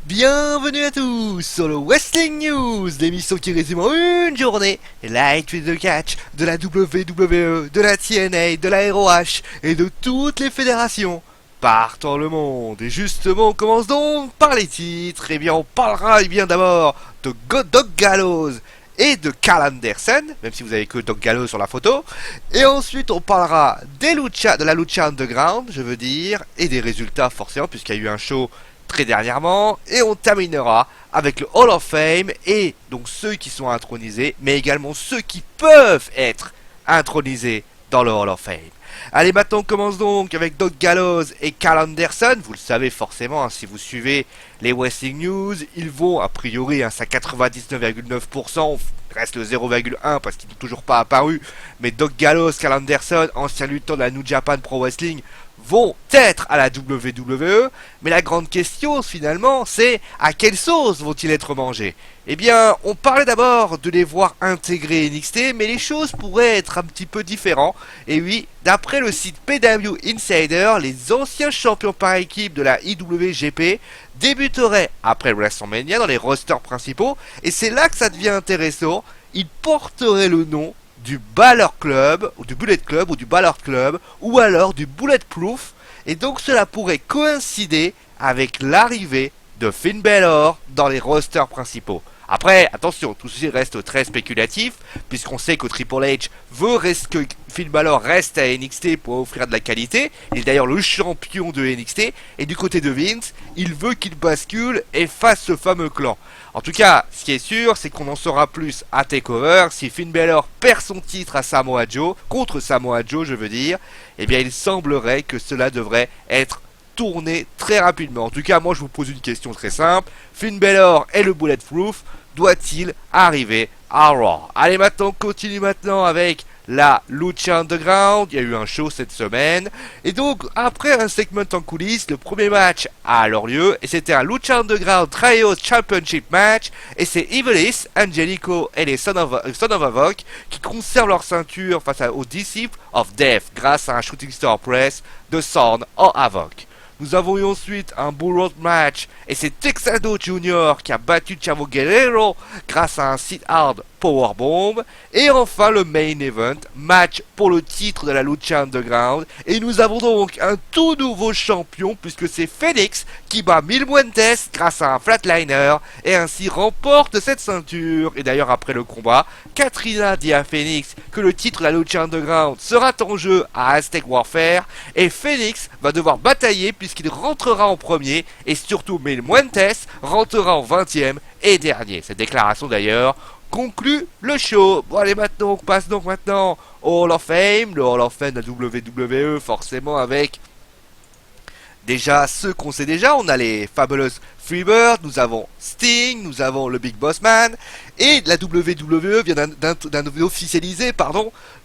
Bienvenue à tous sur le Wrestling News, l'émission qui résume en une journée Light with the Catch de la WWE, de la TNA, de la ROH et de toutes les fédérations partant le monde. Et justement, on commence donc par les titres. Et bien, on parlera d'abord de Doc Gallows et de Karl Anderson, même si vous avez que Doc Gallows sur la photo. Et ensuite, on parlera de la Lucha Underground, je veux dire, et des résultats forcément, puisqu'il y a eu un show très dernièrement, et on terminera avec le Hall of Fame, et donc ceux qui sont intronisés, mais également ceux qui peuvent être intronisés dans le Hall of Fame. Allez, maintenant on commence donc avec Doc Gallows et Karl Anderson. Vous le savez forcément, hein, si vous suivez les Wrestling News, ils vont a priori à 99,9%, reste le 0,1 parce qu'ils n'ont toujours pas apparu, mais Doc Gallows, Karl Anderson, ancien lutteur de la New Japan Pro Wrestling, vont être à la WWE, mais la grande question finalement c'est à quelle sauce vont-ils être mangés? Eh bien, on parlait d'abord de les voir intégrer NXT, mais les choses pourraient être un petit peu différentes. Et oui, d'après le site PW Insider, les anciens champions par équipe de la IWGP débuteraient après WrestleMania dans les rosters principaux, et c'est là que ça devient intéressant. Ils porteraient le nom du Balor Club, ou du Bullet Club, ou du Balor Club, ou alors du Bulletproof, et donc cela pourrait coïncider avec l'arrivée de Finn Balor dans les rosters principaux. Après, attention, tout ceci reste très spéculatif, puisqu'on sait que Triple H veut que Finn Balor reste à NXT pour offrir de la qualité. Il est d'ailleurs le champion de NXT, et du côté de Vince, il veut qu'il bascule et fasse ce fameux clan. En tout cas, ce qui est sûr, c'est qu'on en saura plus à TakeOver. Si Finn Balor perd son titre à Samoa Joe, contre Samoa Joe je veux dire, eh bien il semblerait que cela devrait être tourné très rapidement. En tout cas, moi je vous pose une question très simple. Finn Balor et le Bulletproof, doit-il arriver à Raw? Allez, maintenant, on continue maintenant avec la Lucha Underground. Il y a eu un show cette semaine. Et donc, après un segment en coulisses, le premier match a alors lieu. Et c'était un Lucha Underground Trios Championship match. Et c'est Ivelisse, Angelico et les Son of Havoc qui conservent leur ceinture face aux Disciples of Death grâce à un Shooting Star Press de Son of Havoc. Nous avons eu ensuite un Bull Road match et c'est Texado Jr. qui a battu Chavo Guerrero grâce à un Sit Hard Powerbomb. Et enfin le main event, match pour le titre de la Lucha Underground. Et nous avons donc un tout nouveau champion puisque c'est Phoenix qui bat Mil Muertes grâce à un Flatliner et ainsi remporte cette ceinture. Et d'ailleurs après le combat, Katrina dit à Phoenix que le titre de la Lucha Underground sera en jeu à Aztec Warfare et Phoenix va devoir batailler puisqu'il rentrera en premier et surtout Mil Muertes rentrera en 20e et dernier. Cette déclaration d'ailleurs conclut le show. Bon allez, maintenant on passe donc maintenant au Hall of Fame, le Hall of Fame de la WWE forcément avec déjà ceux qu'on sait déjà. On a les Fabulous Freebirds, nous avons Sting, nous avons le Big Boss Man, et la WWE vient d'officialiser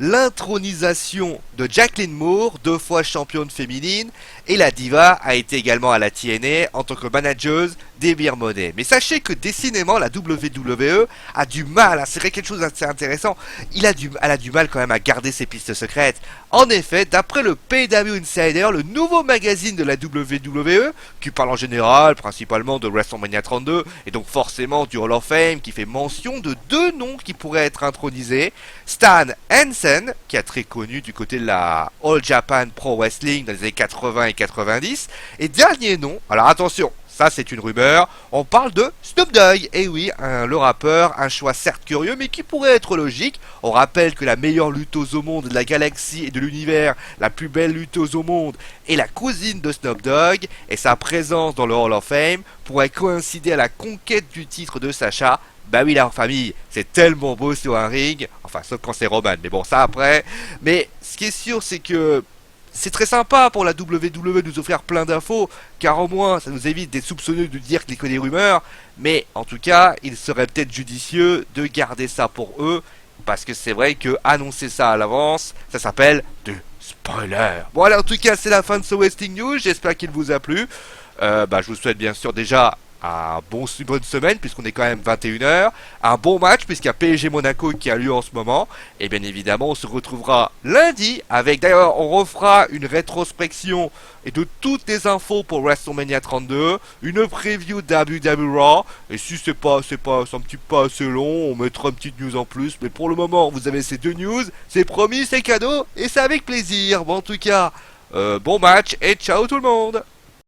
l'intronisation de Jacqueline Moore, 2 fois championne féminine, et la diva a été également à la TNA en tant que manageuse des Beer Money. Mais sachez que décidément la WWE a du mal, hein, c'est quelque chose d'assez intéressant, elle a du mal quand même à garder ses pistes secrètes. En effet, d'après le PW Insider, le nouveau magazine de la WWE, qui parle en général principalement de WrestleMania 32 et donc forcément du Hall of Fame, qui fait mention de 2 noms qui pourraient être intronisés. Stan Hansen, qui est très connu du côté de la All Japan Pro Wrestling dans les années 80 et 90, et dernier nom, alors attention, ça c'est une rumeur, on parle de Snoop Dogg. Et oui, le rappeur, un choix certes curieux mais qui pourrait être logique. On rappelle que la meilleure lutteuse au monde de la galaxie et de l'univers, la plus belle lutteuse au monde, est la cousine de Snoop Dogg, et sa présence dans le Hall of Fame pourrait coïncider à la conquête du titre de Sacha. Bah oui, la famille, c'est tellement beau sur un ring, enfin sauf quand c'est Roman, mais bon ça après. Mais ce qui est sûr c'est que c'est très sympa pour la WWE de nous offrir plein d'infos, car au moins ça nous évite des soupçonneux de dire qu'il y a que des rumeurs, mais en tout cas il serait peut-être judicieux de garder ça pour eux, parce que c'est vrai que annoncer ça à l'avance, ça s'appelle du spoiler. Voilà, en tout cas c'est la fin de ce Wrestling News, j'espère qu'il vous a plu. Je vous souhaite bien sûr déjà bonne semaine puisqu'on est quand même 21h, un bon match puisqu'il y a PSG Monaco qui a lieu en ce moment, et bien évidemment on se retrouvera lundi avec, d'ailleurs on refera une rétrospection et de toutes les infos pour WrestleMania 32, une preview d'AEW Raw, et si c'est un petit peu assez long, on mettra une petite news en plus, mais pour le moment vous avez ces 2 news, c'est promis, c'est cadeau, et c'est avec plaisir. Bon en tout cas, bon match et ciao tout le monde.